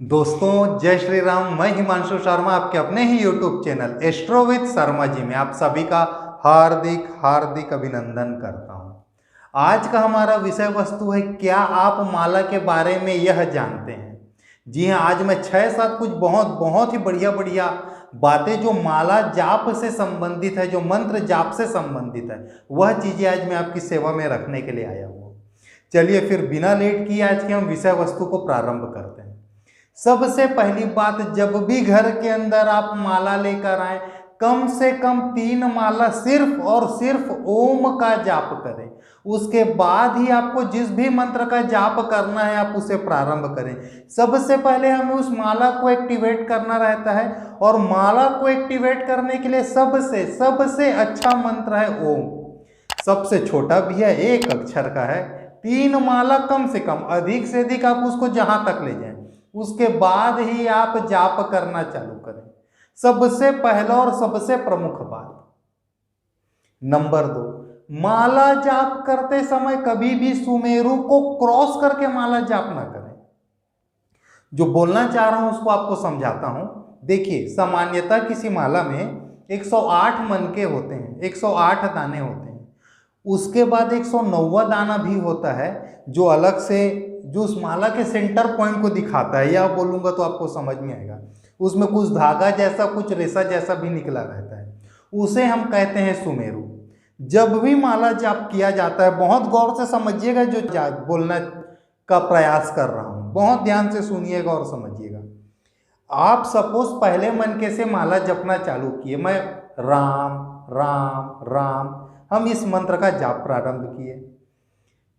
दोस्तों जय श्री राम। मैं हिमांशु शर्मा आपके अपने ही YouTube channel astro with Sharma ji में आप सभी का हार्दिक हार्दिक अभिनंदन करता हूं। आज का हमारा विषय वस्तु है, क्या आप माला के बारे में यह जानते हैं। जी हाँ, आज मैं 6-7 कुछ बहुत ही बढ़िया बढ़िया बातें जो माला जाप से संबंधित है, जो मंत्र जाप से संबंधित है, वह चीज़ें आज मैं आपकी सेवा में रखने के लिए आया हूँ। चलिए फिर बिना लेट किए आज के हम विषय वस्तु को प्रारंभ करते हैं। सबसे पहली बात, जब भी घर के अंदर आप माला लेकर आए, कम से कम 3 माला सिर्फ और सिर्फ ओम का जाप करें। उसके बाद ही आपको जिस भी मंत्र का जाप करना है आप उसे प्रारंभ करें। सबसे पहले हमें उस माला को एक्टिवेट करना रहता है, और माला को एक्टिवेट करने के लिए सबसे अच्छा मंत्र है ओम। सबसे छोटा भी है, 1 अक्षर का है। 3 माला कम से कम, अधिक से अधिक आप उसको जहां तक ले जाएं, उसके बाद ही आप जाप करना चालू करें। सबसे पहला और सबसे प्रमुख बात। नंबर 2, माला जाप करते समय कभी भी सुमेरु को क्रॉस करके माला जाप ना करें। जो बोलना चाह रहा हूं उसको आपको समझाता हूं। देखिए, सामान्यतः किसी माला में 108 मनके होते हैं, 108 दाने होते हैं। उसके बाद 109वां दाना भी होता है, जो अलग से जो उस माला के सेंटर पॉइंट को दिखाता है, या बोलूँगा तो आपको समझ में आएगा। उसमें कुछ धागा जैसा, कुछ रेशा जैसा भी निकला रहता है, उसे हम कहते हैं सुमेरु। जब भी माला जाप किया जाता है, बहुत गौर से समझिएगा जो बोलना का प्रयास कर रहा हूँ, बहुत ध्यान से सुनिएगा और समझिएगा। आप सपोज पहले मनके से माला जपना चालू किए, मैं राम राम राम, हम इस मंत्र का जाप प्रारंभ किए।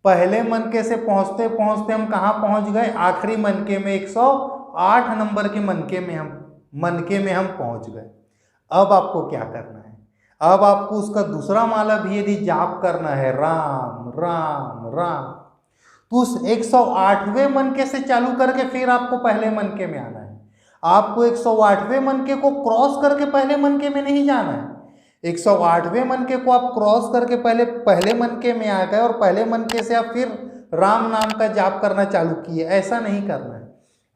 पहले मनके से पहुंचते पहुंचते हम कहाँ पहुंच गए, आखिरी मनके में 108 नंबर के मनके में हम पहुंच गए। अब आपको क्या करना है, अब आपको उसका दूसरा माला भी यदि जाप करना है, राम राम राम, तो उस 108वें मनके से चालू करके फिर आपको पहले मनके में आना है। आपको 108वें मनके को क्रॉस करके पहले मनके में नहीं जाना है। 108वें मनके को आप क्रॉस करके पहले मनके में आ गए, और पहले मनके से आप फिर राम नाम का जाप करना चालू किए। ऐसा नहीं करना है।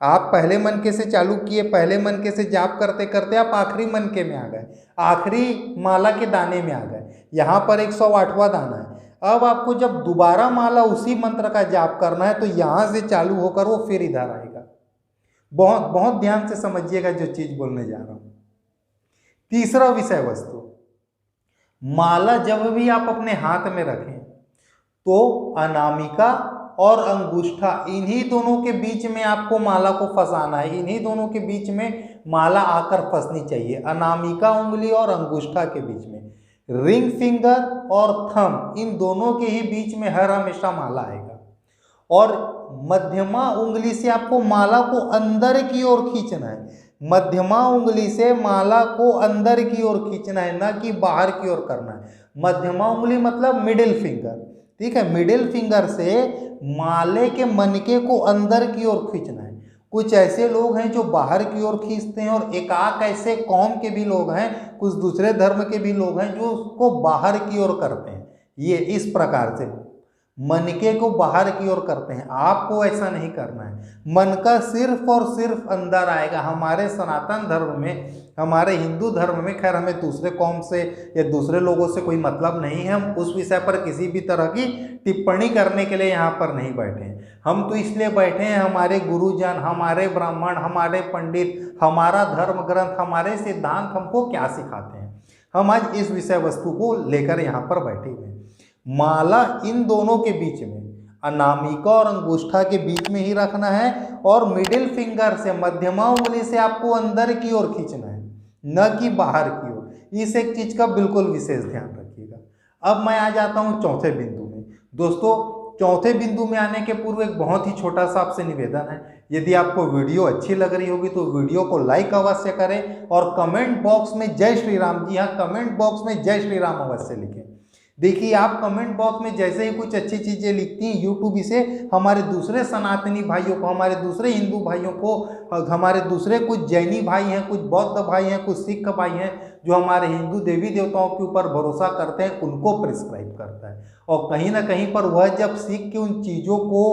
आप पहले मनके से चालू किए, पहले मनके से जाप करते करते आप आखिरी मनके में आ गए, आखिरी माला के दाने में आ गए। यहाँ पर 108वां दाना है। अब आपको जब दोबारा माला उसी मंत्र का जाप करना है, तो यहाँ से चालू होकर वो फिर इधर आएगा। बहुत ध्यान से समझिएगा जो चीज बोलने जा रहा हूं। तीसरा विषय वस्तु, माला जब भी आप अपने हाथ में रखें तो अनामिका और अंगूष्ठा, इन्हीं दोनों के बीच में आपको माला को फंसाना है। इन्हीं दोनों के बीच में माला आकर फंसनी चाहिए, अनामिका उंगली और अंगूष्ठा के बीच में। रिंग फिंगर और थंब, इन दोनों के ही बीच में हर हमेशा माला आएगा। और मध्यमा उंगली से आपको माला को अंदर की ओर खींचना है। मध्यमा उंगली से माला को अंदर की ओर खींचना है, ना कि बाहर की ओर करना है। मध्यमा उंगली मतलब मिडिल फिंगर, ठीक है। मिडिल फिंगर से माले के मनके को अंदर की ओर खींचना है। कुछ ऐसे लोग हैं जो बाहर की ओर खींचते हैं, और एकाक ऐसे कौम के भी लोग हैं, कुछ दूसरे धर्म के भी लोग हैं जो उसको बाहर की ओर करते हैं। ये इस प्रकार से मनके को बाहर की ओर करते हैं। आपको ऐसा नहीं करना है। मन का सिर्फ और सिर्फ अंदर आएगा। हमारे सनातन धर्म में, हमारे हिंदू धर्म में, खैर हमें दूसरे कौम से या दूसरे लोगों से कोई मतलब नहीं है, हम उस विषय पर किसी भी तरह की टिप्पणी करने के लिए यहाँ पर नहीं बैठे हैं। हम तो इसलिए बैठे हैं, हमारे गुरुजन, हमारे ब्राह्मण, हमारे पंडित, हमारा धर्म ग्रंथ, हमारे सिद्धांत हमको क्या सिखाते हैं। हम आज इस विषय वस्तु को लेकर यहाँ पर बैठे हुए हैं। माला इन दोनों के बीच में, अनामिका और अंगूष्ठा के बीच में ही रखना है, और मिडिल फिंगर से, मध्यमा उंगली से आपको अंदर की ओर खींचना है, न कि बाहर की ओर। इस एक चीज का बिल्कुल विशेष ध्यान रखिएगा। अब मैं आ जाता हूं चौथे बिंदु में। दोस्तों, चौथे बिंदु में आने के पूर्व एक बहुत ही छोटा सा आपसे निवेदन है, यदि आपको वीडियो अच्छी लग रही होगी तो वीडियो को लाइक अवश्य करें, और कमेंट बॉक्स में जय श्री राम, जी हाँ, कमेंट बॉक्स में जय श्री राम अवश्य लिखें। देखिए, आप कमेंट बॉक्स में जैसे ही कुछ अच्छी चीज़ें लिखती हैं, यूट्यूब इसे हमारे दूसरे सनातनी भाइयों को, हमारे दूसरे हिंदू भाइयों को, हमारे दूसरे कुछ जैनी भाई हैं, कुछ बौद्ध भाई हैं, कुछ सिख भाई हैं जो हमारे हिंदू देवी देवताओं के ऊपर भरोसा करते हैं, उनको प्रिस्क्राइब करता है। और कहीं ना कहीं पर वह जब सीख के उन चीज़ों को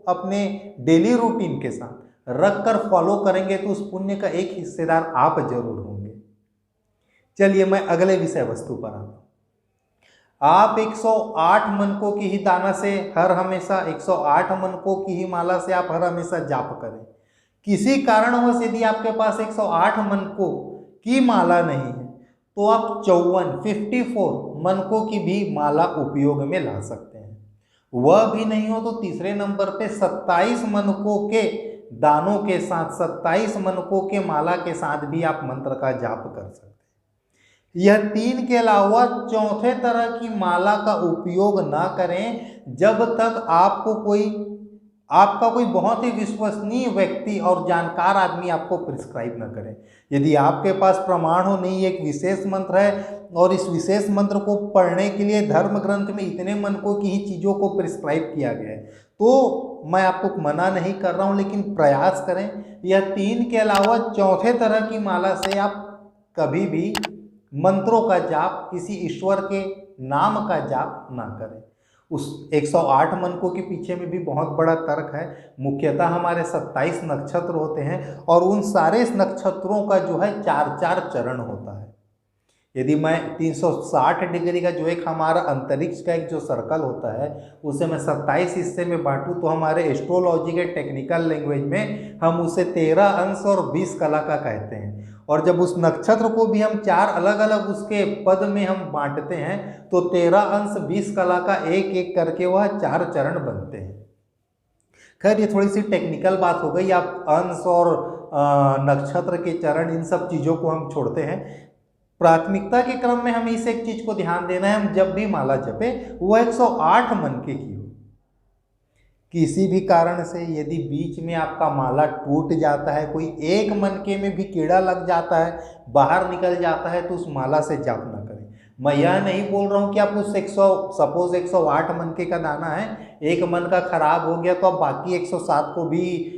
अपने डेली रूटीन के साथ रख कर फॉलो करेंगे तो उस पुण्य का एक हिस्सेदार आप जरूर होंगे। चलिए मैं अगले विषय वस्तु पर आता हूं। आप 108 मनकों की ही दाना से हर हमेशा 108 मनकों की ही माला से आप हर हमेशा जाप करें। किसी कारणवश यदि आपके पास 108 मनकों की माला नहीं है तो आप 54 मनकों की भी माला उपयोग में ला सकते हैं। वह भी नहीं हो तो तीसरे नंबर पे 27 मनकों के दानों के साथ 27 मनकों के माला के साथ भी आप मंत्र का जाप कर सकते हैं। यह 3 के अलावा चौथे तरह की माला का उपयोग ना करें जब तक आपका कोई बहुत ही विश्वसनीय व्यक्ति और जानकार आदमी आपको प्रिस्क्राइब न करे। यदि आपके पास प्रमाण हो नहीं एक विशेष मंत्र है और इस विशेष मंत्र को पढ़ने के लिए धर्म ग्रंथ में इतने मनकों की ही चीज़ों को प्रिस्क्राइब किया गया है तो मैं आपको मना नहीं कर रहा हूँ, लेकिन प्रयास करें यह 3 के अलावा चौथे तरह की माला से आप कभी भी मंत्रों का जाप, किसी ईश्वर के नाम का जाप ना करें। उस 108 मनकों के पीछे में भी बहुत बड़ा तर्क है। मुख्यतः हमारे 27 नक्षत्र होते हैं और उन सारे नक्षत्रों का जो है 4-4 चरण होता है। यदि मैं 360 डिग्री का जो एक हमारा अंतरिक्ष का एक जो सर्कल होता है उसे मैं 27 हिस्से में बांटूं तो हमारे एस्ट्रोलॉजी के टेक्निकल लैंग्वेज में हम उसे 13 अंश और 20 कला का कहते हैं। और जब उस नक्षत्र को भी हम 4 अलग अलग उसके पद में हम बांटते हैं तो 13 अंश 20 कला का एक एक करके वह 4 चरण बनते हैं। खैर ये थोड़ी सी टेक्निकल बात हो गई। आप अंश और नक्षत्र के चरण इन सब चीज़ों को हम छोड़ते हैं। प्राथमिकता के क्रम में हमें इस एक चीज को ध्यान देना है, हम जब भी माला जपे वह 108 मनके की हो। किसी भी कारण से यदि बीच में आपका माला टूट जाता है, कोई एक मनके में भी कीड़ा लग जाता है, बाहर निकल जाता है तो उस माला से जाप ना करें। मैं यह नहीं बोल रहा हूँ कि आप उस 108 मनके का दाना है, एक मन का खराब हो गया तो आप बाकी 107 को भी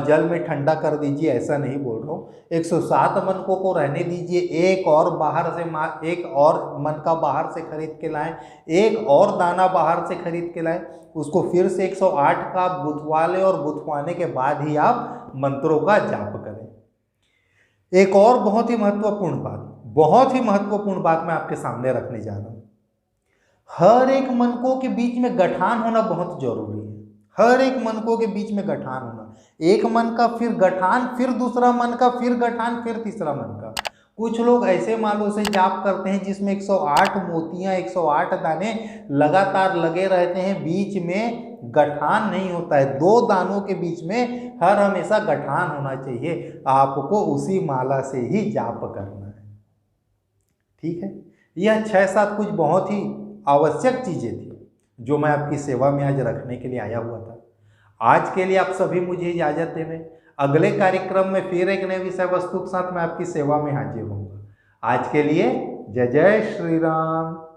जल में ठंडा कर दीजिए, ऐसा नहीं बोल रहा हूँ। 107 मनकों को रहने दीजिए, एक और मन का बाहर से खरीद के लाएं, एक और दाना बाहर से खरीद के लाएं, उसको फिर से 108 का बुथवा लें और बुथवाने के बाद ही आप मंत्रों का जाप करें। एक और बहुत ही महत्वपूर्ण बात मैं आपके सामने रखने जा रहा हूँ। हर एक मनकों के बीच में गठान होना बहुत जरूरी है। हर एक मनकों के बीच में गठान होना, एक मन का फिर गठान, फिर दूसरा मन का, फिर गठान, फिर तीसरा मन का। कुछ लोग ऐसे मालों से जाप करते हैं जिसमें 108 मोतियां, 108 दाने लगातार लगे रहते हैं, बीच में गठान नहीं होता है। 2 दानों के बीच में हर हमेशा गठान होना चाहिए। आपको उसी माला से ही जाप करना है, ठीक है। यह 6-7 कुछ बहुत ही आवश्यक चीजें थी जो मैं आपकी सेवा में आज रखने के लिए आया हुआ था। आज के लिए आप सभी मुझे इजाजत दें। अगले कार्यक्रम में फिर एक नए विषय वस्तु के साथ मैं आपकी सेवा में हाजिर होऊंगा। आज के लिए जय जय श्री राम।